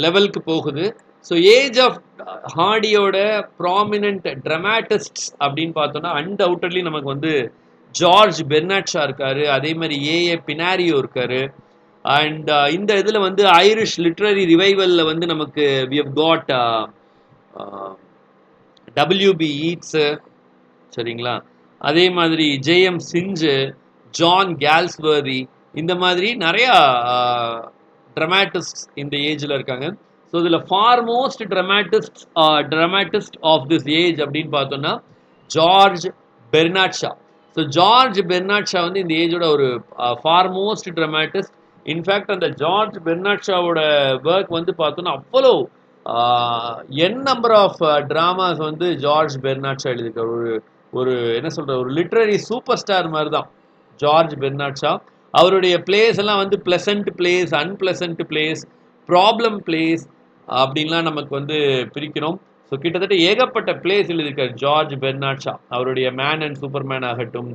லெவலுக்கு போகுது. So age of ஹார்டியோட prominent ட்ரமாட்டிஸ்ட்ஸ் அப்படின்னு பார்த்தோன்னா அன்டவுட்டட்லி நமக்கு வந்து ஜார்ஜ் பெர்னாட் ஷா இருக்காரு. அதே மாதிரி ஏஏ பினாரியோ இருக்காரு. அண்ட் இந்த இதில் வந்து ஐரிஷ் லிட்ரரி ரிவைவலில் வந்து நமக்கு we have got W B Yeats, சரிங்களா? அதே மாதிரி ஜேஎம் சிஞ்சு, ஜான் கேல்ஸ்வர்தி, இந்த மாதிரி நிறையா ட்ரமாட்டிஸ்ட் இந்த ஏஜில் இருக்காங்க. ஸோ இதில் foremost dramatist of this age அப்படின்னு பார்த்தோன்னா George Bernard Shaw. So George Bernard Shaw வந்து இந்த ஏஜோட ஒரு ஃபார்மோஸ்ட் ட்ரமாட்டிஸ்ட். இன்ஃபேக்ட் அந்த ஜார்ஜ் பெர்னாட் ஷாவோட ஒர்க் வந்து பார்த்தோன்னா அவ்வளோ என் நம்பர் ஆஃப் ட்ராமாஸ் வந்து ஜார்ஜ் பெர்னாட் ஷா எழுதியிருக்கார். ஒரு ஒரு என்ன சொல்கிற ஒரு லிட்ரரி சூப்பர் ஸ்டார் மாதிரி தான் ஜார்ஜ் பெர்னாட் ஷா. அவருடைய பிளேஸ் எல்லாம் வந்து pleasant plays, unpleasant plays, problem plays அப்படின்லாம் நமக்கு வந்து பிரிக்கிறோம். ஸோ கிட்டத்தட்ட ஏகப்பட்ட பிளேஸ் எழுதியிருக்கார் ஜார்ஜ் பெர்னாட் ஷா. அவருடைய மேன் அண்ட் சூப்பர்மேன் ஆகட்டும்,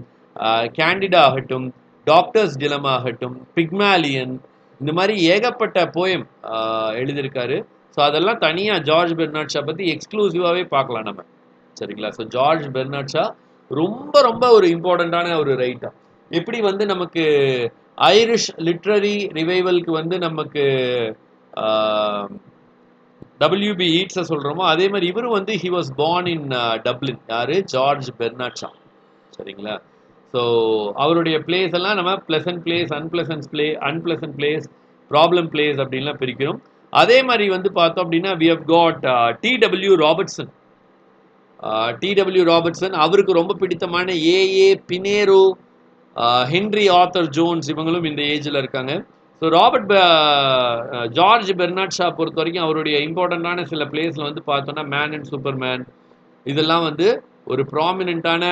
கேண்டிடா ஆகட்டும், டாக்டர்ஸ் டிலமா ஆகட்டும், பிக்மாலியன், இந்த மாதிரி ஏகப்பட்ட போயம் எழுதியிருக்காரு. ஸோ அதெல்லாம் தனியாக ஜார்ஜ் பெர்னாட் ஷா பற்றி எக்ஸ்க்ளூசிவாகவே பார்க்கலாம் நம்ம, சரிங்களா? ஸோ ஜார்ஜ் பெர்னாட் ஷா ரொம்ப ரொம்ப ஒரு இம்பார்ட்டண்ட்டான ஒரு ரைட்டர். எப்படி வந்து நமக்கு ஐரிஷ் லிட்ரரி ரிவைவலுக்கு வந்து நமக்கு டபிள்யூபி ஈட்ஸை சொல்கிறோமோ, அதே மாதிரி இவரும் வந்து he was born in Dublin. யார்? ஜார்ஜ் பெர்னாட் ஷா, சரிங்களா? ஸோ அவருடைய பிளேஸ் எல்லாம் நம்ம pleasant plays, unpleasant plays, problem plays அப்படின்லாம் பிரிக்கிறோம். அதே மாதிரி வந்து பார்த்தோம் அப்படின்னா we have got T W Robertson. T W Robertson அவருக்கு ரொம்ப பிடித்தமான A A Pinero, Henry Arthur Jones, இவங்களும் இந்த ஏஜில் இருக்காங்க. ஸோ ஜார்ஜ் பெர்னாட் ஷா பொறுத்த வரைக்கும் அவருடைய இம்பார்ட்டண்ட்டான சில பிளேஸில் வந்து பார்த்தோன்னா மேன் அண்ட் சூப்பர்மேன் இதெல்லாம் வந்து ஒரு ப்ராமினெண்ட்டான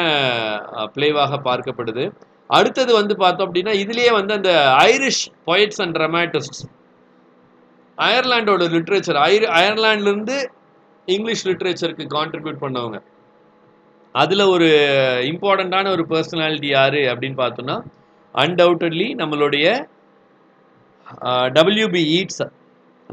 பிளேவாக பார்க்கப்படுது. அடுத்தது வந்து பார்த்தோம் அப்படின்னா இதுலேயே வந்து அந்த ஐரிஷ் பொயட்ஸ் அண்ட் ட்ரமாட்டிஸ்ட்ஸ், அயர்லாண்டோட லிட்ரேச்சர், அயர்லாண்ட்லேருந்து இங்கிலீஷ் லிட்ரேச்சருக்கு கான்ட்ரிபியூட் பண்ணவங்க. அதில் ஒரு இம்பார்ட்டண்ட்டான ஒரு பர்சனாலிட்டி யார் அப்படின்னு பார்த்தோன்னா அன்டவுட்டட்லி நம்மளுடைய டபிள்யூபி ஈட்ஸ்.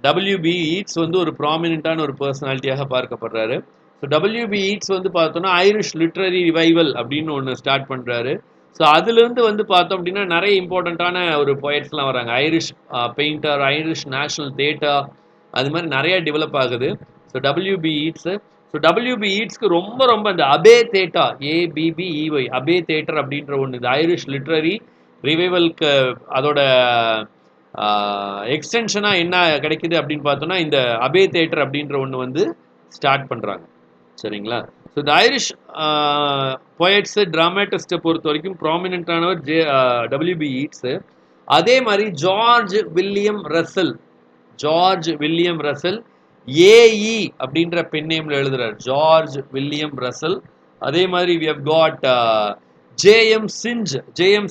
டபிள்யூபி ஈட்ஸ் வந்து ஒரு ப்ராமினெண்ட்டான ஒரு பர்சனாலிட்டியாக பார்க்கப்படுறாரு. ஸோ டபிள்யூபி ஈட்ஸ் வந்து பார்த்தோன்னா ஐரிஷ் லிட்ரரி ரிவைவல் அப்படின்னு ஒன்று ஸ்டார்ட் பண்ணுறாரு. ஸோ அதுலேருந்து வந்து பார்த்தோம் அப்படின்னா நிறைய இம்பார்ட்டண்ட்டான ஒரு பொயட்ஸ்லாம் வராங்க. Irish painter, Irish national theatre, அது மாதிரி நிறையா டெவலப் ஆகுது. So WB Yeats. So WB ஈட்ஸ்க்கு ரொம்ப ரொம்ப இந்த abbey theatre, A B B E Y, abbey theatre அப்படின்ற ஒன்று இந்த ஐரிஷ் லிட்ரரி ரிவைவலுக்கு அதோட எக்ஸ்டென்ஷனாக என்ன கிடைக்குது அப்படின்னு பார்த்தோன்னா இந்த அபே தேட்டர் அப்படின்ற ஒன்று வந்து ஸ்டார்ட் பண்ணுறாங்க, சரிங்களா? ஸோ இந்த ஐரிஷ் பொயட்ஸு ட்ராமாட்டிஸ்ட்டை பொறுத்த வரைக்கும் ப்ராமினெண்ட்டானவர் டபிள்யூபி ஈட்ஸு. அதே மாதிரி ஜார்ஜ் வில்லியம் ரசல் ஏஇ அப்படின்ற பென் நேமில் எழுதுறார், ஜார்ஜ் வில்லியம் ரசல். அதே மாதிரி வி ஹவ் காட் ஜேஎம்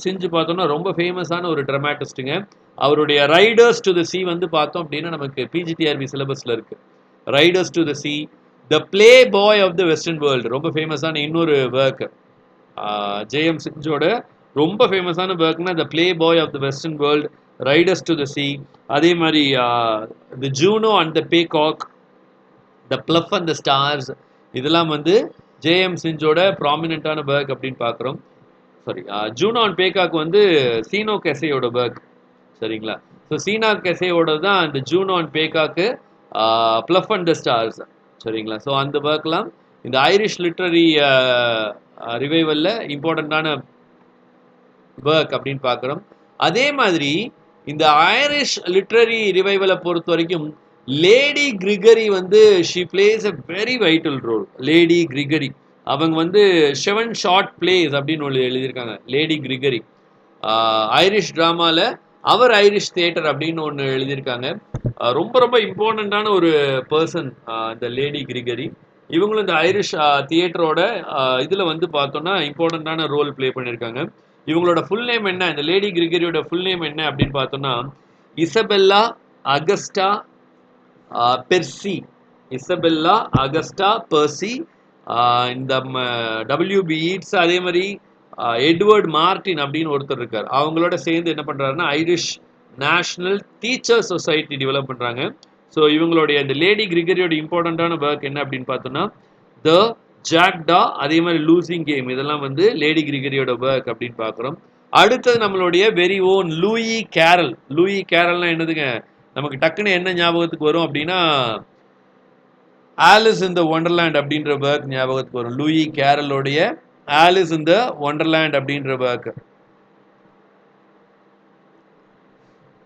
சிஞ்ச் பார்த்தோம்னா ரொம்ப ஃபேமஸான ஒரு ட்ரமாட்டிஸ்ட்டுங்க. அவருடைய ரைடர்ஸ் டு த சி வந்து பார்த்தோம் அப்படின்னா நமக்கு பிஜிடிஆர்பி சிலபஸில் இருக்குது. Riders to the C, the play boy of the western world, ரொம்ப ஃபேமஸான இன்னொரு ஒர்க். ஜேஎம் சிஞ்சோட ரொம்ப ஃபேமஸான ஒர்க்னா the play boy of the western world, Riders to the C. அதே மாதிரி த Juno and the பேகாக், the bluff and the stars, இதெல்லாம் வந்து JM சிஞ்சோட ப்ராமினெண்ட்டான work அப்படின்னு பார்க்குறோம். சாரி, ஜூனோ அண்ட் பேகாக் வந்து சீனோ கெசையோட ஒர்க், சரிங்களா? ஸோ சீனா கெசையோட தான் இந்த Juno and paycock, plough and the stars, சரிங்களா? ஸோ அந்த ஒர்க்லாம் இந்த ஐரிஷ் லிட்ரரி ரிவைவலில் இம்பார்ட்டண்ட்டான ஒர்க் அப்படின்னு பார்க்குறோம். அதே மாதிரி இந்த ஐரிஷ் லிட்ரரி ரிவைவலை பொறுத்த வரைக்கும் லேடி கிரிகரி வந்து she plays a very vital role. Lady Gregory அவங்க வந்து 7 ஷார்ட் பிளேஸ் அப்படின்னு ஒன்று எழுதியிருக்காங்க. லேடி கிரிகரி ஐரிஷ் ட்ராமாவில் அவர் ஐரிஷ் தியேட்டர் அப்படின்னு ஒன்று எழுதியிருக்காங்க. ரொம்ப ரொம்ப இம்பார்ட்டண்ட்டான ஒரு பர்சன் இந்த லேடி கிரிகரி. இவங்களும் இந்த ஐரிஷ் தியேட்டரோட இதில் வந்து பார்த்தோன்னா இம்பார்ட்டண்ட்டான ரோல் ப்ளே பண்ணியிருக்காங்க. இவங்களோட ஃபுல் நேம் என்ன, இந்த லேடி கிரிகரியோட ஃபுல் நேம் என்ன அப்படின்னு பார்த்தோன்னா Isabella Agusta Persse. Isabella Agusta Persse. இந்த டபிள்யூபி ஈட்ஸ், அதே மாதிரி எட்வர்ட் மார்டின் அப்படின்னு ஒருத்தர் இருக்கார். அவங்களோட சேர்ந்து என்ன பண்ணுறாருன்னா Irish national teacher society develop பண்ணுறாங்க. ஸோ இவங்களுடைய இந்த லேடி கிரிகரியோட இம்பார்ட்டண்ட்டான ஒர்க் என்ன அப்படின்னு பார்த்தோம்னா த ஜாக்டா, அதே மாதிரி லூசிங் கேம், இதெல்லாம் வந்து லேடி கிரிகரியோட ஒர்க் அப்படின்னு பார்க்குறோம். அடுத்தது நம்மளுடைய very own Lewis Carroll. Lewis கேரல்னா என்னதுங்க, நமக்கு டக்குன்னு என்ன ஞாபகத்துக்கு வரும் அப்படின்னா ஆலிஸ் இன் த ஒண்டர்லேண்ட் அப்படின்ற ஒர்க் ஞாபகத்துக்கு வரும். லூயி கேரலோடைய ஆலிஸ் இன் த ஒண்டர்லேண்ட் அப்படின்ற work.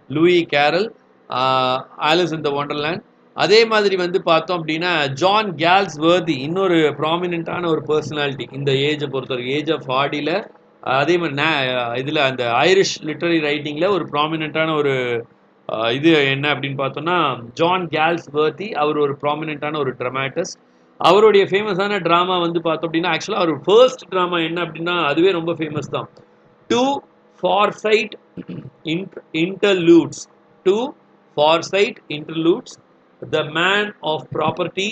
Lewis Carroll, Alice in the Wonderland. அதே மாதிரி வந்து பார்த்தோம் அப்படின்னா ஜான் கேல்ஸ்வர்தி, இன்னொரு ப்ராமினென்ட்டான ஒரு பர்சனாலிட்டி இந்த ஏஜை பொறுத்தவரைக்கும், ஏஜ் ஆஃப் ஹார்டியில். அதே மாதிரி இதில் அந்த ஐரிஷ் லிட்டரரி ரைட்டிங்கில் ஒரு ப்ராமினென்ட்டான ஒரு இது என்ன அப்படின்னு பார்த்தோம்னா ஜான் கேல்ஸ்வர்தி. அவர் ஒரு ப்ராமினென்ட்டான ஒரு ட்ராமாட்டிஸ்ட். அவருடைய ஃபேமஸான ட்ராமா வந்து பார்த்தோம் அப்படின்னா ஆக்சுவலாக அவர் ஃபர்ஸ்ட் ட்ராமா என்ன அப்படின்னா அதுவே ரொம்ப ஃபேமஸ் தான். Two Forsyte interludes. Two Forsyte interludes. The Man of Property.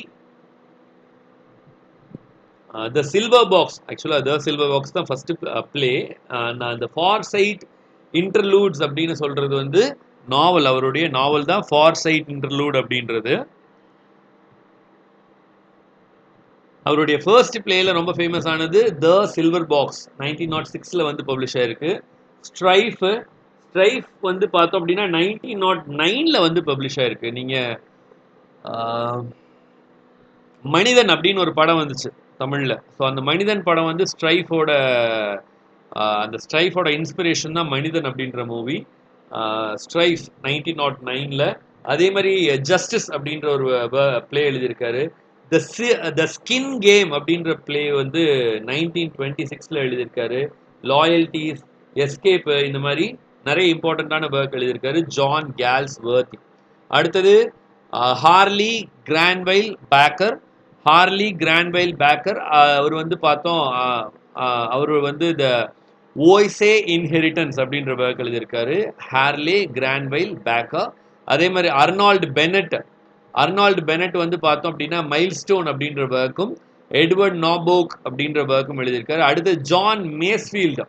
The Silver Box. Actually, The Silver Box தான் ஃபர்ஸ்ட் பிளே. அந்த ஃபார்சைட் இன்டர்லூட்ஸ் அப்படின்னு சொல்றது வந்து நாவல், அவருடைய நாவல் தான் ஃபார்சைட் இன்டர்லூட் அப்படின்றது. அவருடைய ஃபர்ஸ்ட் பிளேல ரொம்ப ஃபேமஸ் ஆனது த சில்வர் பாக்ஸ், 1906 வந்து பப்ளிஷ் ஆயிருக்கு. ஸ்ட்ரைஃப் வந்து பார்த்தோம் அப்படின்னா 1909 வந்து பப்ளிஷ் ஆயிருக்கு. நீங்க மனிதன் அப்படின்னு ஒரு படம் வந்துச்சு தமிழ்ல. ஸோ அந்த மனிதன் படம் வந்து அந்த ஸ்ட்ரைஃபோட இன்ஸ்பிரேஷன் தான் மனிதன் அப்படின்ற மூவி. ஸ்ட்ரைஃப் 1909. அதே மாதிரி ஜஸ்டிஸ் அப்படின்ற ஒரு பிளே எழுதியிருக்காரு. த ஸ்கின் கேம் அப்படின்ற பிளே வந்து 1926 எழுதியிருக்காரு. லாயல்டிஸ், எஸ்கேப், இந்த மாதிரி நிறைய இம்பார்ட்டண்ட்டான ஒர்க் எழுதியிருக்காரு ஜான் கேல்ஸ்வர்தி. அடுத்தது ஹார்லி கிரான்வைல் பேக்கர். அவர் வந்து பார்த்தோம் அவர் வந்து த ஓய்ஸே இன்ஹெரிட்டன்ஸ் அப்படின்ற ஒர்க் எழுதியிருக்காரு ஹார்லே கிரான்வைல் பேக்கர். அதே மாதிரி அர்னால்டு பெனட் வந்து பார்த்தோம் அப்படின்னா மைல்ஸ்டோன் அப்படின்ற ஒர்க்கும் எட்வர்ட் நாபோக் அப்படின்ற ஒர்க்கும் எழுதியிருக்காரு. அடுத்து ஜான் மேஸ்ஃபீல்டு.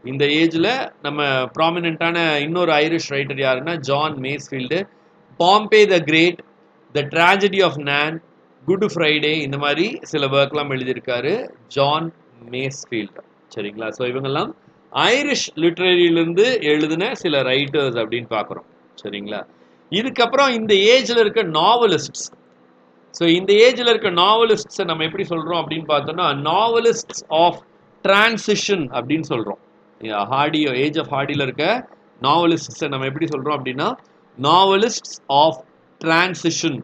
இந்த ஏஜில் நம்ம ப்ராமினென்ட்டான இன்னொரு ஐரிஷ் ரைட்டர் யாருன்னா John Masefield. Pompey the great, the tragedy of Nan, good Friday, இந்த மாதிரி சில ஒர்க்லாம் எழுதியிருக்காரு ஜான் மேஸ்ஃபீல்டு. சரிங்களா? ஸோ இவங்கெல்லாம் ஐரிஷ் லிட்ரரியிலிருந்து எழுதின சில ரைட்டர்ஸ் அப்படின்னு பார்க்குறோம். சரிங்களா? இதுக்கப்புறம் இந்த ஏஜில் இருக்க நாவலிஸ்ட்ஸ். ஸோ இந்த ஏஜில் இருக்க நாவலிஸ்ட்ஸை நம்ம எப்படி சொல்கிறோம் அப்படின்னு பார்த்தோம்னா நாவலிஸ்ட்ஸ் ஆஃப் டிரான்சிஷன் அப்படின்னு சொல்கிறோம். ஏஜ் ஆஃப் ஹார்டியில் இருக்க நாவலிஸ்ட்ஸை நம்ம எப்படி சொல்கிறோம் அப்படின்னா நாவலிஸ்ட்ஸ் ஆஃப் டிரான்சிஷன்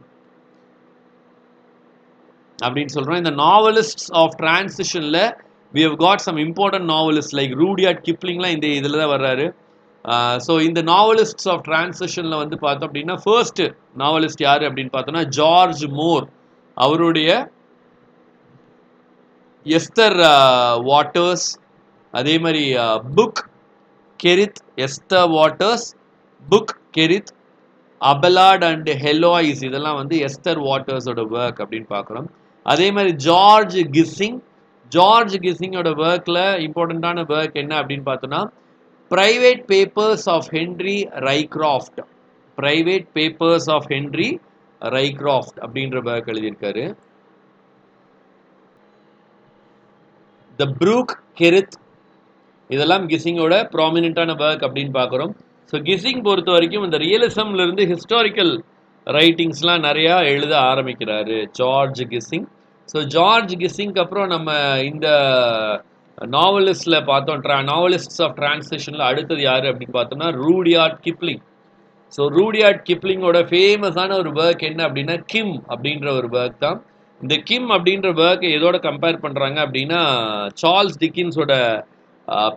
அப்படின்னு சொல்கிறோம். இந்த நாவலிஸ்ட்ஸ் ஆஃப் டிரான்சிஷனில் we have got some important novelists like Rudyard கிப்ளிங்லாம் இந்த இதில் தான் வர்றாரு. ஸோ இந்த நாவலிஸ்ட்ஸ் ஆஃப் டிரான்சிஷனில் வந்து பார்த்தோம் அப்படின்னா ஃபர்ஸ்ட் நாவலிஸ்ட் யார் அப்படின்னு பார்த்தோம்னா ஜார்ஜ் மூர். அவருடைய எஸ்தர் வாட்டர்ஸ், அதே மாதிரி brook Kerith, Esther Waters, brook Kerith, Abelard and Heloise, இதெல்லாம் வந்து எஸ்தர் வாட்டர்ஸோட ஒர்க் அப்படின்னு பார்க்குறோம். அதே மாதிரி ஜார்ஜ் கிஸ்ஸிங்கோட ஒர்க்கில் இம்பார்ட்டண்ட்டான ஒர்க் என்ன அப்படின்னு பார்த்தோன்னா பிரைவேட் பேப்பர்ஸ் ஆஃப் ஹென்ரி ரைக்ராஃப்ட். அப்படின்ற ஒர்க் எழுதியிருக்காரு. த ப்ரூக் கெரித், இதெல்லாம் கிஸ்ஸிங்கோட ப்ராமினென்ட்டான ஒர்க் அப்படின்னு பார்க்குறோம். ஸோ கிஸ்ஸிங் பொறுத்த வரைக்கும் இந்த ரியலிசம்லேருந்து ஹிஸ்டாரிக்கல் ரைட்டிங்ஸ்லாம் நிறையா எழுத ஆரம்பிக்கிறாரு ஜார்ஜ் கிஸ்ஸிங். ஸோ ஜார்ஜ் கிஸ்ஸிங்க்கு அப்புறம் நம்ம இந்த நாவலிஸ்டில் பார்த்தோம், நாவலிஸ்ட்ஸ் ஆஃப் டிரான்சிஷனில் அடுத்தது யார் அப்படின்னு பார்த்தோம்னா ரூடியார்ட் கிப்ளிங். ஸோ ரூடியார்ட் கிப்ளிங்கோட ஃபேமஸான ஒரு ஒர்க் என்ன அப்படின்னா கிம் அப்படின்ற ஒரு ஒர்க் தான். இந்த கிம் அப்படின்ற ஒர்க்கை எதோட கம்பேர் பண்ணுறாங்க அப்படின்னா சார்ல்ஸ் டிக்கின்ஸோட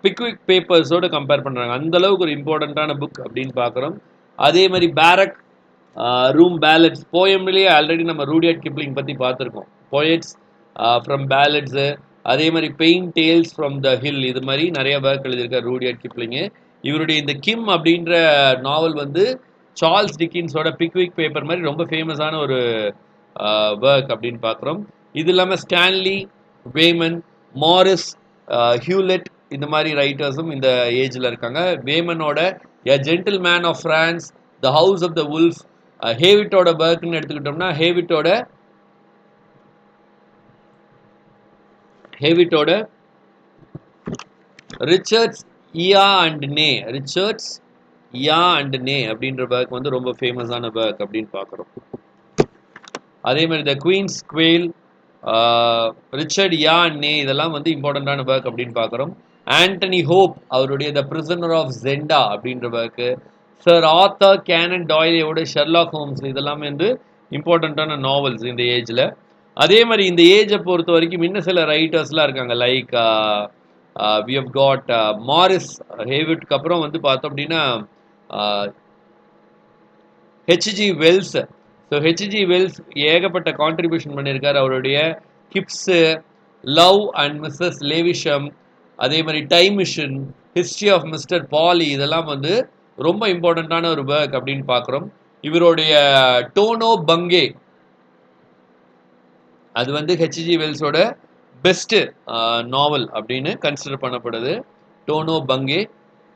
பிக்விக் பேப்பர்ஸோட கம்பேர் பண்ணுறாங்க. அந்தளவுக்கு ஒரு இம்பார்ட்டண்ட்டான புக் அப்படின்னு பார்க்குறோம். அதே மாதிரி பேரக் ரூம் பேலட்ஸ், போயம்லேயே ஆல்ரெடி நம்ம ரூடியார்ட் கிப்ளிங் பற்றி பார்த்துருக்கோம். போயட்ஸ் ஃப்ரம் பேலட்ஸு, அதே மாதிரி plain tales from the hill, இது மாதிரி நிறைய ஒர்க் எழுதியிருக்கார் ரூடியார்ட் கிப்ளிங்கு. இவருடைய இந்த கிம் அப்படின்ற நாவல் வந்து சார்ல்ஸ் டிக்கின்ஸோட பிக்விக் பேப்பர் மாதிரி ரொம்ப ஃபேமஸான ஒரு ஒர்க் அப்படின்னு பார்க்குறோம். இது இல்லாமல் ஸ்டான்லி வேமன், மாரிஸ் ஹியூலெட், இந்த மாதிரி ரைட்டர்ஸும் இந்த ஏஜில் இருக்காங்க. வேமனோட a gentleman of France, the house of the wolf, ஹேவிட்டோட ஒர்க்னு எடுத்துக்கிட்டோம்னா ஹேவிட்டோட ரிச்சர்ட்ஸ் இயா அண்ட் நே அப்படின்ற ஒர்க் வந்து ரொம்ப ஃபேமஸான ஒர்க் அப்படின்னு பார்க்குறோம். அதே மாதிரி த queens quail, Richard yeah and நே இதெல்லாம் வந்து இம்பார்ட்டண்ட்டான ஒர்க் அப்படின்னு பார்க்குறோம். ஆண்டனி ஹோப் அவருடைய த பிரிசனர் ஆஃப் ஜெண்டா அப்படின்ற ஒர்க்கு, சர் ஆத்தர் கேனன் டாய்லியோட ஷெர்லாக் ஹோம்ஸ் இதெல்லாம் வந்து இம்பார்ட்டண்ட்டான நாவல்ஸ் இந்த ஏஜில். அதே மாதிரி இந்த ஏஜை பொறுத்த வரைக்கும் இன்னும் சில ரைட்டர்ஸ்லாம் இருக்காங்க. Like we have got Morris ஹேவிட்க்கு அப்புறம் வந்து பார்த்தோம் அப்படின்னா HG Wells. So HG Wells ஏகப்பட்ட கான்ட்ரிபியூஷன் பண்ணியிருக்காரு. அவருடைய Kipps, love and Mrs Lewisham, அதே மாதிரி time machine, history of mister Polly இதெல்லாம் வந்து ரொம்ப இம்பார்ட்டண்ட்டான ஒரு ஒர்க் அப்படின்னு பார்க்குறோம். இவருடைய டோனோ பங்கே அது வந்து ஹெச்ஜி வெல்ஸோட பெஸ்ட் நாவல் அப்படின்னு கன்சிடர் பண்ணப்படுது, டோனோ பங்கே.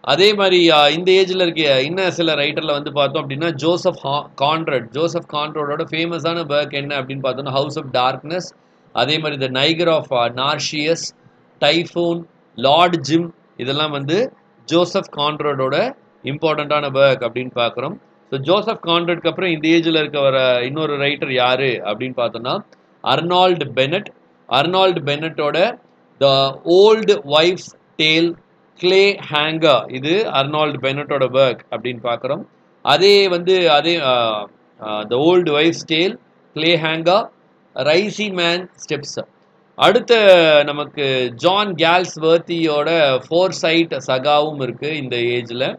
அதே மாதிரி இந்த ஏஜில் இருக்க இன்னும் சில ரைட்டரில் வந்து பார்த்தோம் அப்படின்னா ஜோசப் கான்ரடோட ஃபேமஸான ஒர்க் என்ன அப்படின்னு பார்த்தோம்னா ஹவுஸ் ஆஃப் டார்க்னஸ், அதே மாதிரி த நைகர் of Narcissus, typhoon, Lord gym இதெல்லாம் வந்து ஜோசப் கான்ரடோட இம்பார்ட்டண்ட்டான ஒர்க் அப்படின்னு பார்க்குறோம். ஸோ ஜோசப் கான்ரட்க்கு அப்புறம் இந்த ஏஜில் இருக்க வர இன்னொரு ரைட்டர் யாரு அப்படின்னு பார்த்தோம்னா அர்னால்டு பெனட்டோட the old wives' tale, Clayhanger இது அர்னால்டு பெனட்டோட ஒர்க் அப்படின்னு பார்க்குறோம். அதே the old wives' tale, Clayhanger, Riceyman steps. அடுத்த நமக்கு ஜான் கேல்ஸ்வர்த்தியோட ஃபோர்சைட் சகாவும் இருக்கு இந்த ஏஜில்.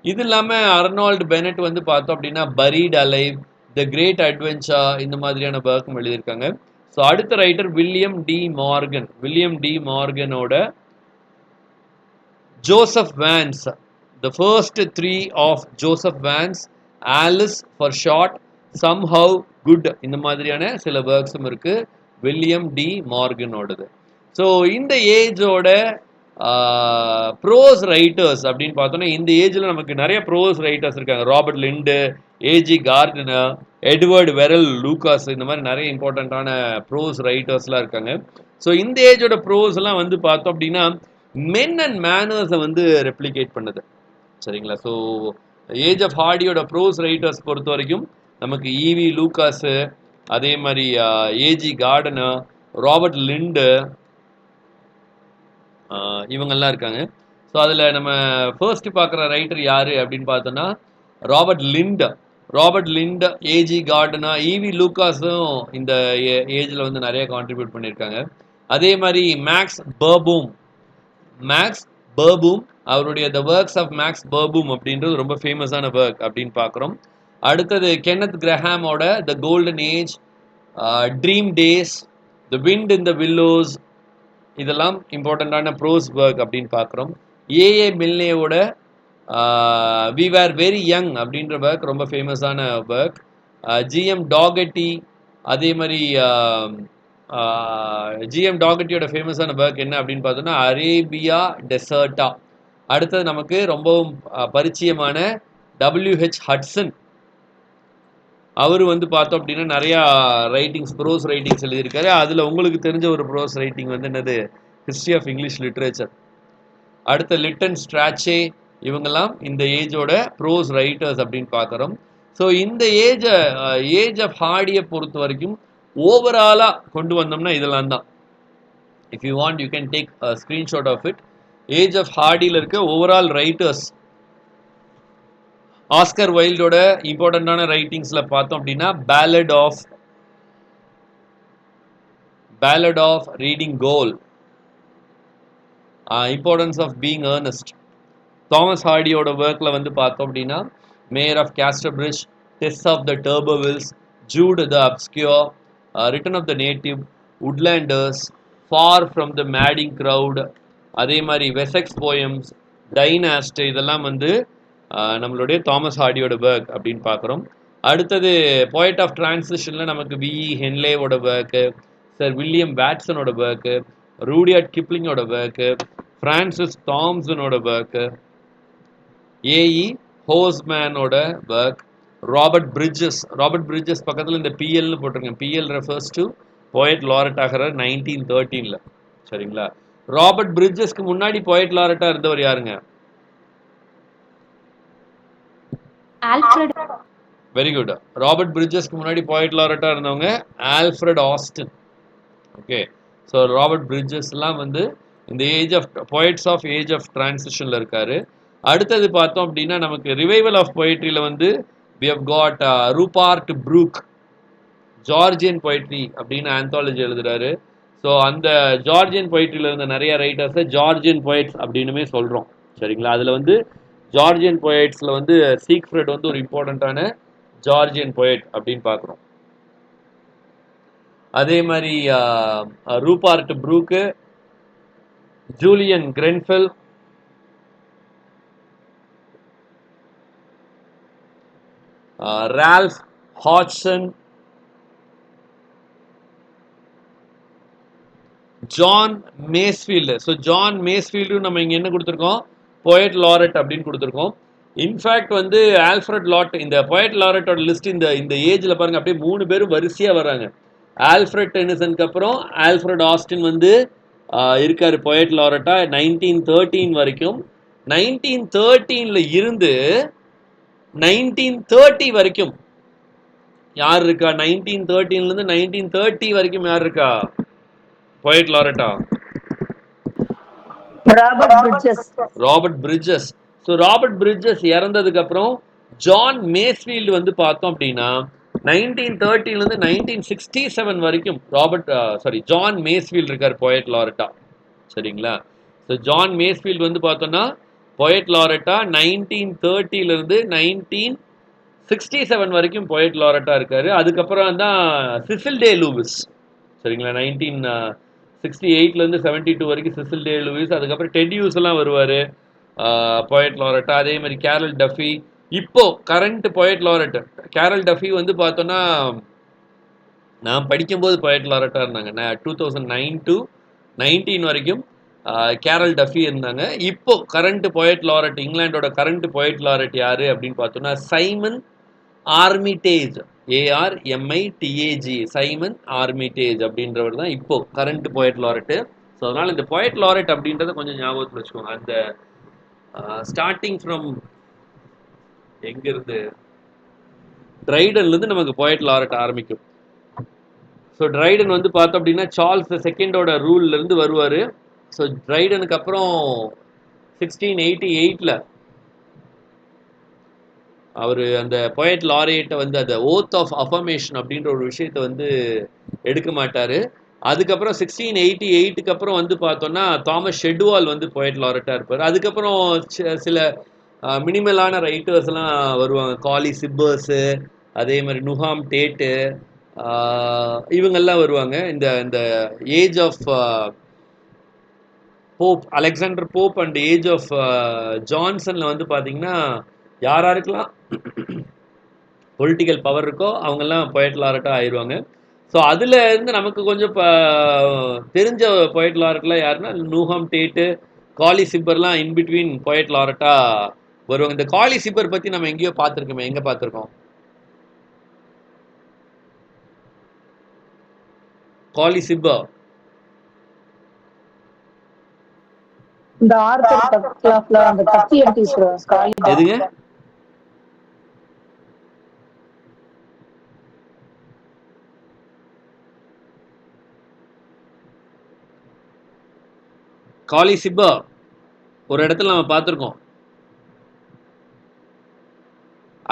இது இல்லாமல் அர்னால்டு பெனட் வந்து பார்த்தோம் அப்படின்னா buried alive, the great adventure இந்த மாதிரியான ஒர்க்கும் எழுதியிருக்காங்க. ஸோ அடுத்த ரைட்டர் வில்லியம் டி மார்கனோட Joseph Vance, the first 3 of Joseph Vance, Alice for short, somehow good இந்த மாதிரியான சில ஒர்க்ஸும் இருக்கு வில்லியம் டி மார்கனோடது. ஸோ இந்த ஏஜோட ப்ரோஸ் ரைட்டர்ஸ் அப்படின்னு பார்த்தோன்னா இந்த ஏஜில் நமக்கு நிறைய ப்ரோஸ் ரைட்டர்ஸ் இருக்காங்க. Robert Lynd, AG Gardiner, Edward Verrall Lucas இந்த மாதிரி நிறைய இம்பார்ட்டண்ட்டான ப்ரோஸ் ரைட்டர்ஸ்லாம் இருக்காங்க. ஸோ இந்த ஏஜோட ப்ரோஸ்லாம் வந்து பார்த்தோம் அப்படின்னா மென் அண்ட் மேனர்ஸை வந்து ரெப்ளிகேட் பண்ணுது. சரிங்களா? ஸோ ஏஜ் ஆஃப் ஹார்டியோட ப்ரோஸ் ரைட்டர்ஸ் பொறுத்த வரைக்கும் நமக்கு ஈவி லூகாஸு, அதே மாதிரி ஏஜி கார்டனர், ராபர்ட் லிண்டு இவங்கெல்லாம் இருக்காங்க. ஸோ அதில் நம்ம ஃபர்ஸ்ட் பார்க்குற ரைட்டர் யார் அப்படின்னு பார்த்தோன்னா ராபர்ட் லிண்ட், ஏஜி கார்டனா, ஈவி லூகாஸும் இந்த ஏஜில் வந்து நிறைய கான்ட்ரிபியூட் பண்ணியிருக்காங்க. அதே மாதிரி மேக்ஸ் பர்பூம் அவருடைய the works of Max Beerbohm அப்படின்றது ரொம்ப ஃபேமஸான ஒர்க் அப்படின்னு பார்க்குறோம். அடுத்தது கென்னத் கிரஹாமோட the golden age, dream days, the wind in the willows இதெல்லாம் இம்பார்ட்டண்ட்டான ப்ரோஸ் ஒர்க் அப்படின்னு பார்க்குறோம். ஏஏ மில்னேவோட வி வேர் வெரி யங் அப்படின்ற ஒர்க் ரொம்ப ஃபேமஸான ஒர்க். ஜிஎம் டாகட்டி, அதே மாதிரி ஜிஎம் டாகட்டியோட ஃபேமஸான ஒர்க் என்ன அப்படின்னு பார்த்தோன்னா அரேபியா டெசர்ட்டா. அடுத்தது நமக்கு ரொம்பவும் பரிச்சயமான டபிள்யூஹெச் ஹட்சன். அவர் வந்து பார்த்தோம் அப்படின்னா நிறையா ப்ரோஸ் ரைட்டிங்ஸ் எழுதியிருக்காரு. அதில் உங்களுக்கு தெரிஞ்ச ஒரு ப்ரோஸ் ரைட்டிங் வந்து என்னது, ஹிஸ்ட்ரி ஆஃப் இங்கிலீஷ் லிட்ரேச்சர். அடுத்த லிட்டன் ஸ்ட்ராச்சே இவங்கெல்லாம் இந்த ஏஜோட ப்ரோஸ் ரைட்டர்ஸ் அப்படின்னு பார்க்குறோம். ஸோ இந்த ஏஜ் ஆஃப் ஹார்டியை பொறுத்த வரைக்கும் ஓவராலாக கொண்டு வந்தோம்னா இதெல்லாம் தான். If you want you can take screenshot of it. Age of ஹார்டியில் இருக்க ஓவரால் ரைட்டர்ஸ் ஆஸ்கர் வைல்டோட இம்பார்ட்டண்ட்டான ரைட்டிங்ஸில் பார்த்தோம் அப்படின்னா ballad of Reading gaol, importance of being earnest. Thomas ஹார்டியோட ஒர்க்கில் வந்து பார்த்தோம் அப்படின்னா mayor of Casterbridge, Tess of the d'Urbervilles, Jude the obscure, return of the native, Woodlanders, far from the madding crowd, அதே மாதிரி வெசெக்ஸ் போயம்ஸ், டைனாஸ்ட் இதெல்லாம் வந்து நம்மளுடைய தாமஸ் ஹார்டியோட ஒர்க் அப்படின்னு பார்க்குறோம். அடுத்தது போயட் ஆஃப் டிரான்சிஷனில் நமக்கு விஇ ஹென்லேவோட ஒர்க்கு, சர் வில்லியம் வாட்சனோட ஒர்க்கு, ரூடியார்ட் கிப்ளிங்கோட ஒர்க்கு, ஃப்ரான்சிஸ் தாம்சனோட ஒர்க்கு, ஏஇ ஹோஸ்மேனோட ஒர்க், ராபர்ட் பிரிட்ஜஸ் பக்கத்தில் இந்த பிஎல்னு போட்டிருக்கேன். PL refers to poet laureate ஆகிறார் 1913. சரிங்களா? ராபர்ட் பிரிட்ஜஸ்க்கு முன்னாடி போயட் லாரட்டா இருந்தவர் யாருங்க? ஆல்ஃபிரட். Very good. ராபர்ட் பிரிட்ஜஸ்க்கு முன்னாடி போயட் லாரட்டா இருந்தவங்க Alfred Austin. Okay. So Robert பிரிட்ஜஸ்லாம் வந்து இந்த போயட்ஸ் ஆஃப் ஏஜ் ஆஃப் டிரான்சிஷனில் இருக்காரு. அடுத்தது பார்த்தோம் அப்படின்னா நமக்கு ரிவைவல் ஆஃப் பொயட்ரியில் வந்து we have got Rupert Brooke, Georgian poetry அப்படின்னு ஆந்தாலஜி எழுதுறாரு. ஸோ அந்த ஜார்ஜியன் பொயட்ரியில் இருந்த நிறைய ரைட்டர்ஸை ஜார்ஜியன் பொயட்ஸ் அப்படின்னுமே சொல்கிறோம். சரிங்களா? அதில் வந்து ஜார்ஜியன் பொயட்ஸில் வந்து சீக்ஃப்ரெட் வந்து ஒரு இம்பார்ட்டண்ட்டான ஜார்ஜியன் பொயட் அப்படின்னு பார்க்குறோம். அதே மாதிரி Rupert Brooke, Julian Grenfell, Ralph Hodgson, John Masefield. So John Masefield நம்ம இங்கே என்ன கொடுத்துருக்கோம்? போயட் லாரட் அப்படின்னு கொடுத்துருக்கோம். இன்ஃபேக்ட் வந்து ஆல்ஃபிரட் லாட் இந்த போயட் லாரட்டோட லிஸ்ட் இந்த ஏஜில் பாருங்க அப்படியே 3 பேரும் வரிசையாக வர்றாங்க. ஆல்ஃபிரட் டென்னிசனுக்கு அப்புறம் ஆல்ஃபிரட் ஆஸ்டின் வந்து இருக்காரு போயட் லாரட்டா 1913 வரைக்கும். 1913 இருந்து 1930 வரைக்கும் யார் இருக்கா? 1913 1930 வரைக்கும் யார் இருக்கா போயட் லாரட்டா? Robert Bridges. So Robert Bridges இறந்ததுக்கு அப்புறம் ஜான் மேஸ்ஃபீல்டு வந்து பார்த்தோம் அப்படின்னா 1930 1967 வரைக்கும் ஜான் மேஸ்ஃபீல்டு இருக்கார் போயட் லாரட்டா. சரிங்களா? ஸோ ஜான் மேஸ்ஃபீல்டு வந்து பார்த்தோம்னா போயட் லாரட்டா 1930 1967 வரைக்கும் போயட் லாரட்டா இருக்காரு. அதுக்கப்புறம் தான் சிசில் டே லூவிஸ். சரிங்களா? 1968 72 வரைக்கும் சிசில் டே லூவிஸ். அதுக்கப்புறம் டெட் ஹியூஸ் எல்லாம் வருவார் போயட் லாரட்டா. அதே மாதிரி கேரல் டஃபி. இப்போ current poet laureate Carol Duffy வந்து பார்த்தோன்னா நான் படிக்கும்போது போயட் லாரட்டா இருந்தாங்க. 2009 to 19 வரைக்கும் கேரல் டஃபி இருந்தாங்க. இப்போ கரண்ட் போயட் லாரட் இங்கிலாண்டோட கரண்ட் போயட் லாரட் யாரு அப்படின்னு பார்த்தோம்னா Simon Armitage, ARMITAG, Simon Armitage அப்படின்றவர் தான் இப்போ கரண்ட் போயட் லாரட்டு. ஸோ அதனால் இந்த போயட் லாரட் அப்படின்றத கொஞ்சம் ஞாபகத்தில் வச்சுக்கோங்க. அந்த ஸ்டார்டிங் ஃப்ரம் எங்கிருந்து ட்ரைடன்லேருந்து நமக்கு போயட் லாரட் ஆரம்பிக்கும். ஸோ ட்ரைடன் வந்து பார்த்தோம் அப்படின்னா சார்ல்ஸ் II ரூல்லேருந்து வருவார். ஸோ ட்ரைடனுக்கு அப்புறம் 1688 அவர் அந்த போயட் லாரியேட்டை வந்து அந்த ஓத் ஆஃப் அஃபர்மேஷன் அப்படின்ற ஒரு விஷயத்தை வந்து எடுக்க மாட்டார். அதுக்கப்புறம் 1688 அப்புறம் வந்து பார்த்தோன்னா தாமஸ் ஷெட்வால் வந்து போயட் லாரட்டாக இருப்பார். அதுக்கப்புறம் சில மினிமலான ரைட்டர்ஸ்லாம் வருவாங்க. காலி சிப்பர்ஸு, அதே மாதிரி நுஹாம் டேட்டு, இவங்கெல்லாம் வருவாங்க. இந்த age of Pope Alexander Pope and age of ஜான்சனில் வந்து பார்த்தீங்கன்னா யாருக்கெல்லாம் பொலிட்டிக்கல் பவர் இருக்கோ அவங்கெல்லாம் போயட் லாரட்டாக ஆயிடுவாங்க. ஸோ அதில் இருந்து நமக்கு கொஞ்சம் தெரிஞ்ச போயட் லாரட்லாம் யாருன்னா நூஹாம் டேட்டு, காலி சிப்பர்லாம் இன்பிட்வீன் போயட் லாரட்டாக வருவாங்க. இந்த காலி சிப்பர் பற்றி நம்ம எங்கேயோ பார்த்துருக்கோமே, எங்கே பார்த்துருக்கோம்? காலி சிப்பர் இந்த ஆர்த்தர் கிளாஸ்ல அந்த கத்தி எடுத்து வீசுறாங்க. எதுங்க? காலி சிப்பா ஒரு இடத்துல நம்ம பார்த்துருக்கோம்.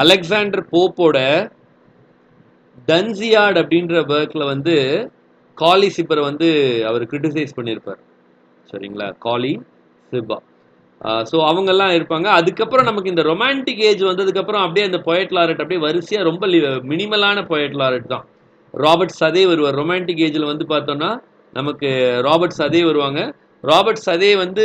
அலெக்சாண்டர் போப்போட டன்சியார்ட் அப்படின்ற ஒர்க்கில் வந்து காலி சிப்பரை வந்து அவர் கிரிட்டிசைஸ் பண்ணியிருப்பார். சரிங்களா? காலி சிப்பா. ஸோ அவங்கெல்லாம் இருப்பாங்க. அதுக்கப்புறம் நமக்கு இந்த ரொமான்டிக் ஏஜ் வந்ததுக்கப்புறம் அப்படியே அந்த போயட் லாரட் அப்படியே வரிசையாக ரொம்ப மினிமலான போயட் லாரட் தான். ராபர்ட் சதே வருவார். ரொமான்டிக் ஏஜில் வந்து பார்த்தோன்னா நமக்கு ராபர்ட் சதே வருவாங்க. ராபர்ட் சதே வந்து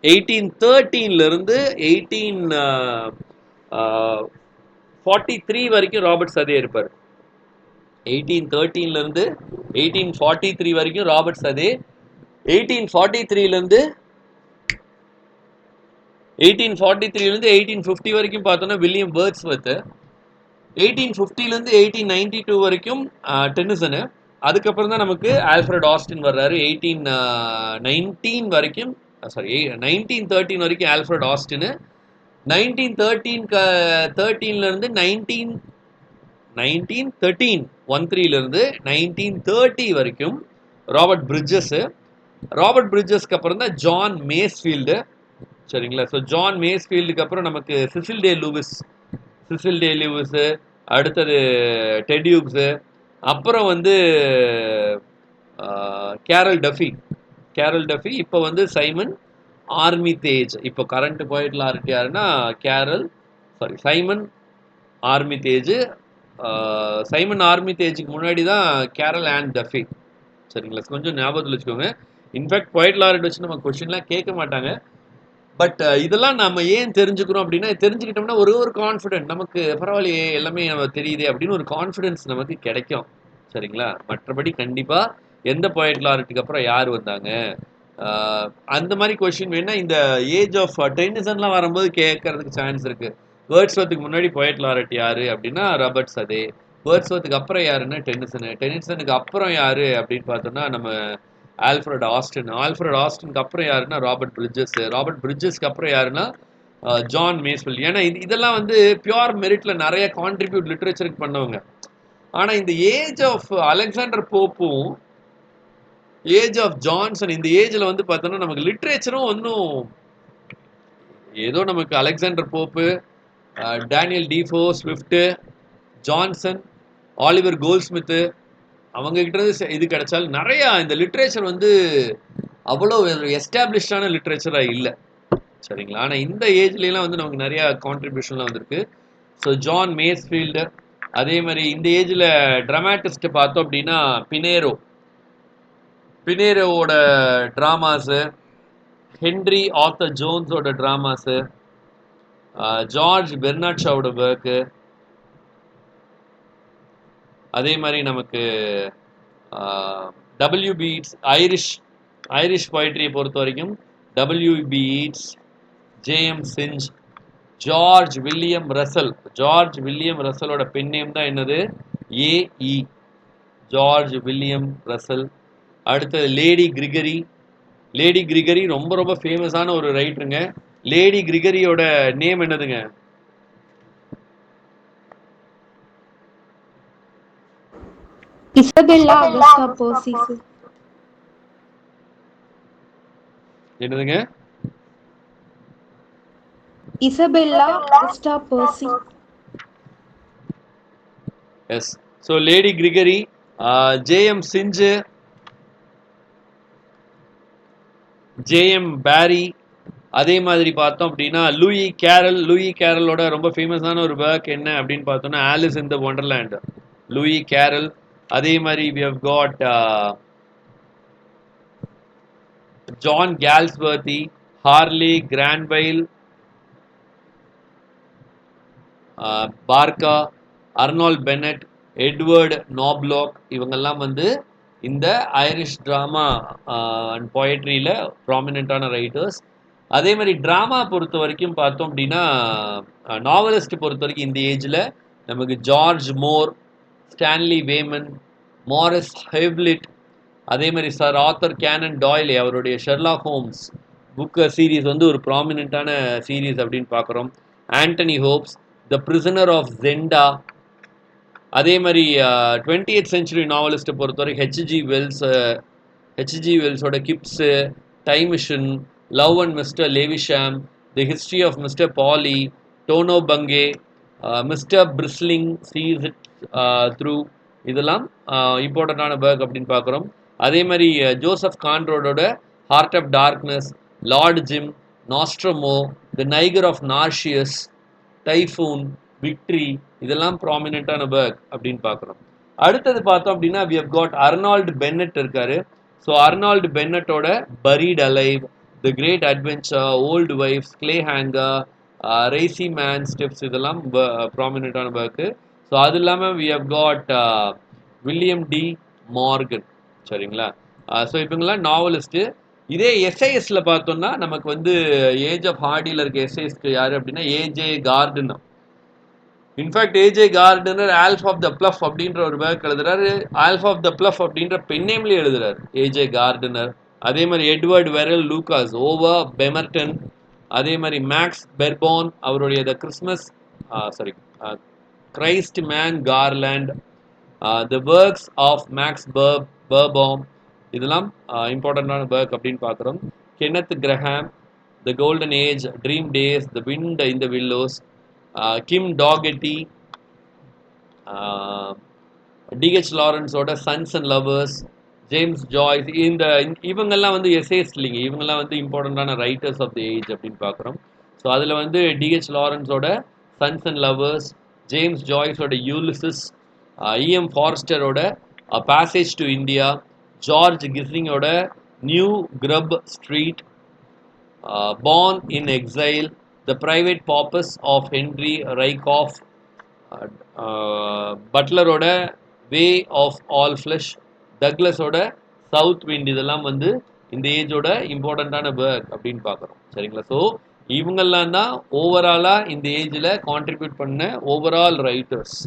1813 1843 வரைக்கும் ராபர்ட் சதே இருப்பார். 1813 1843 வரைக்கும் ராபர்ட் சதே. 1843 1843லேருந்து 1850 வரைக்கும் பார்த்தோன்னா வில்லியம் வேர்ட்ஸ்வர்த்து. 1850லேருந்து 1892 வரைக்கும் டென்னிசனு. அதுக்கப்புறம் தான் நமக்கு ஆல்ஃப்ரட் ஆஸ்டின் வர்றாரு. 1819 வரைக்கும், சாரி 1913 வரைக்கும் ஆல்ஃப்ரட் ஆஸ்டின். 1913லேருந்து 1913லேருந்து 1930 வரைக்கும் ராபர்ட் பிரிட்ஜஸ். ராபர்ட் பிரிட்ஜஸ்க்கு அப்புறம் தான் ஜான் மேஸ்ஃபீல்டு. சரிங்களா? ஸோ ஜான் மேஸ்ஃபீல்டுக்கு அப்புறம் நமக்கு சிசில் டே லூவிஸ், அடுத்தது டெட் ஹியூக்ஸு, அப்புறம் வந்து கேரல் டஃபி, இப்போ வந்து சைமன் ஆர்மிதேஜ். இப்போ கரண்ட் போயிட்ல இருக்கு யாருன்னா சைமன் ஆர்மிதேஜ். சைமன் ஆர்மிதேஜுக்கு முன்னாடி தான் கேரல் அண்ட் டஃபி. சரிங்களா? கொஞ்சம் ஞாபகத்தில் வச்சுக்கோங்க. இன்ஃபேக்ட் போயிட் லாரட் வச்சு நம்ம கொஸ்டின்லாம் கேட்க மாட்டாங்க. பட் இதெல்லாம் நம்ம ஏன் தெரிஞ்சுக்கிறோம் அப்படின்னா, தெரிஞ்சுக்கிட்டோம்னா ஒரு கான்ஃபிடென்ட் நமக்கு, பரவாயில்லையே எல்லாமே நம்ம தெரியுது அப்படின்னு ஒரு கான்ஃபிடென்ஸ் நமக்கு கிடைக்கும். சரிங்களா? மற்றபடி கண்டிப்பாக எந்த போயிட் லாரட்டுக்கு அப்புறம் யார் வந்தாங்க, அந்த மாதிரி கொஸ்டின் வேணா இந்த ஏஜ் ஆஃப் டென்னிசன்லாம் வரும்போது கேட்கறதுக்கு சான்ஸ் இருக்கு. வேர்ட்ஸ்வர்த்துக்கு முன்னாடி போயிட் லாரட் யாரு அப்படின்னா ராபர்ட் சதே. வேர்ட்ஸ்வர்த்துக்கு அப்புறம் யாருன்னா டென்னிசனுக்கு அப்புறம் யாரு அப்படின்னு பார்த்தோம்னா நம்ம ஆல்ஃப்ரட் ஆஸ்டினுக்கு அப்புறம் யாருன்னா ராபர்ட் பிரிட்ஜஸ்க்கு அப்புறம் யாருன்னா ஜான் மேஸ்வெல். ஏன்னா இதெல்லாம் வந்து பியூர் மெரிட்ல நிறைய கான்ட்ரிபியூட் லிட்ரேச்சருக்கு பண்ணவங்க. ஆனா இந்த ஏஜ் ஆஃப் அலெக்சாண்டர் போப்பும் ஏஜ் ஆஃப் ஜான்சன், இந்த ஏஜ்ல வந்து பார்த்தோம்னா நமக்கு லிட்ரேச்சரும் ஒன்றும் ஏதோ நமக்கு Alexander Pope, Daniel Defoe, Swift, Johnson, Oliver Goldsmith, அவங்க கிட்ட இருந்து இது கிடைச்சாலும் நிறைய இந்த லிட்ரேச்சர் வந்து அவ்வளோ எஸ்டாப்ளிஷ்டான லிட்ரேச்சராக இல்லை. சரிங்களா? ஆனால் இந்த ஏஜ்லாம் வந்து நமக்கு நிறைய கான்ட்ரிபியூஷன்லாம் வந்திருக்கு. ஸோ ஜான் மேஸ்ஃபீல்டு, அதே மாதிரி இந்த ஏஜில் ட்ராமாட்டிஸ்ட் பார்த்தோம் அப்படின்னா பினேரோவோட ட்ராமாஸு, ஹென்ரி ஆர்தர் ஜோன்ஸோட ட்ராமாஸு, ஜார்ஜ் பெர்னாட் ஷாவோட ஒர்க்கு, அதே மாதிரி நமக்கு WB Yeats, ஐரிஷ் போய்ட்ரியை பொறுத்த வரைக்கும் WB Yeats, JM Synge, George William ரசலோட பென் நேம் தான் என்னது? AE, George William Russell. அடுத்தது லேடி கிரிகரி ரொம்ப ரொம்ப ஃபேமஸான ஒரு ரைட்டருங்க. லேடி கிரிகரியோட நேம் என்னதுங்க? Isabella Agusta Persse. என்னதுங்க? இசபெல்லா அகஸ்டா பெர்சி. Yes. So Lady Gregory, JM Synge, JM Barrie, அதே மாதிரி பார்த்தோம் அப்படின்னா லூயி கேரலோட ரொம்ப ஃபேமஸான ஒரு ஒர்க் என்ன அப்படின்னு பார்த்தோம்னா Alice in the Wonderland, Lewis Carroll. அதே மாதிரி we have got John Galsworthy, Harley Granville, Barker, Arnold Bennett, Edward Knoblock, இவங்கெல்லாம் வந்து இந்த ஐரிஷ் ட்ராமா அண்ட் போயட்ரியில் ப்ராமினெண்ட்டான ரைட்டர்ஸ். அதே மாதிரி ட்ராமா பொறுத்த வரைக்கும் பார்த்தோம் அப்படின்னா நாவலிஸ்ட் பொறுத்த வரைக்கும் இந்த ஏஜில் நமக்கு ஜார்ஜ் மோர், ஸ்டான்லி வேமன், மாரிஸ் ஹெவ்லிட், அதே மாதிரி சர் ஆர்தர் கேனன் டாய்லே அவருடைய ஷெர்லாக் ஹோம்ஸ் புக் சீரீஸ் வந்து ஒரு ப்ராமினெண்ட்டான சீரீஸ் அப்படின்னு பார்க்குறோம். Anthony Hopes, the prisoner of Zenda. அதே மாதிரி 20th சென்ச்சுரி நாவலிஸ்ட்டை பொறுத்தவரை ஹெச்ஜி வெல்ஸோட Kipps, time machine, love and mister Lewisham, the history of mister Polly, Tono Bungay, mister Britling sees it through, இதெல்லாம் இம்பார்ட்டண்ட்டான ஒர்க் அப்படின்னு பார்க்குறோம். அதே மாதிரி ஜோசப் கான்ரோடோட heart of darkness, Lord Jim, Nostromo, the Nigger of Narcissus, typhoon, victory, இதெல்லாம் ப்ராமினெண்ட்டான work அப்படின்னு பார்க்குறோம். அடுத்தது பார்த்தோம் அப்படின்னா we have got Arnold Bennett இருக்காரு. ஸோ அர்னால்டு பென்னட்டோட buried alive, the great adventure, old wives, Clayhanger, Riceyman steps, இதெல்லாம் ப்ராமினெண்ட்டான ஒர்க்கு. ஸோ அது இல்லாமல் we have got William De Morgan. சரிங்களா? ஸோ இவங்கெல்லாம் நாவலிஸ்ட்டு. இதே எஸ்ஐஎஸ்ல பார்த்தோம்னா நமக்கு வந்து ஏஜ் ஆஃப் ஹார்டியில் இருக்க எஸ்ஐஎஸ்க்கு யாரு அப்படின்னா A J Gardner. In fact A J Gardner alpha of the plough அப்படின்ற ஒரு பேக் எழுதுறாரு. ஆல்ஃப் ஆஃப் த பிளஃப் அப்படின்ற பென்னேம்லேயே எழுதுறாரு ஏஜே கார்டனர். அதே மாதிரி எட்வர்ட் வெரல் லூகாஸ், ஓவா பெமர்டன், அதே மாதிரி மேக்ஸ் பெர்போன் அவருடைய the Christmas sorry Christmas garland, the works of Max Beerbohm, இதெல்லாம் இம்பார்ட்டண்ட்டான ஒர்க் அப்படின்னு பார்க்குறோம். Kenneth Grahame, the golden age, dream days, the wind in the willows, Kim டாகெட்டி, டிஹெச் லாரன்ஸோட sons and lovers, James Joyce, இவங்கெல்லாம் வந்து essays இல்லைங்க, இவங்கெல்லாம் வந்து இம்பார்ட்டண்ட்டான ரைட்டர்ஸ் ஆஃப் தி ஏஜ் அப்படின்னு பார்க்குறோம். ஸோ அதில் வந்து டிஹெச் லாரன்ஸோட சன்ஸ் அண்ட் லவர்ஸ், ஜேம்ஸ் ஜாய்ஸோட யூலிசிஸ், இஎம் ஃபாரஸ்டரோட பேசேஜ் டு இந்தியா, ஜார்ஜ் கிஸ்ஸிங்கோட new Grub street, born in exile, the private papers of Henry Ryecroft, பட்லரோட வே ஆஃப் ஆல் ஃப்ளஷ், டக்லஸோட சவுத் விண்ட், இதெல்லாம் வந்து இந்த ஏஜோட இம்பார்ட்டண்ட்டான ஒர்க் அப்படின்னு பார்க்குறோம். சரிங்களா? ஸோ இவங்கெல்லாம் தான் ஓவராலாக இந்த ஏஜில் கான்ட்ரிபியூட் பண்ண ஓவரால் ரைட்டர்ஸ்.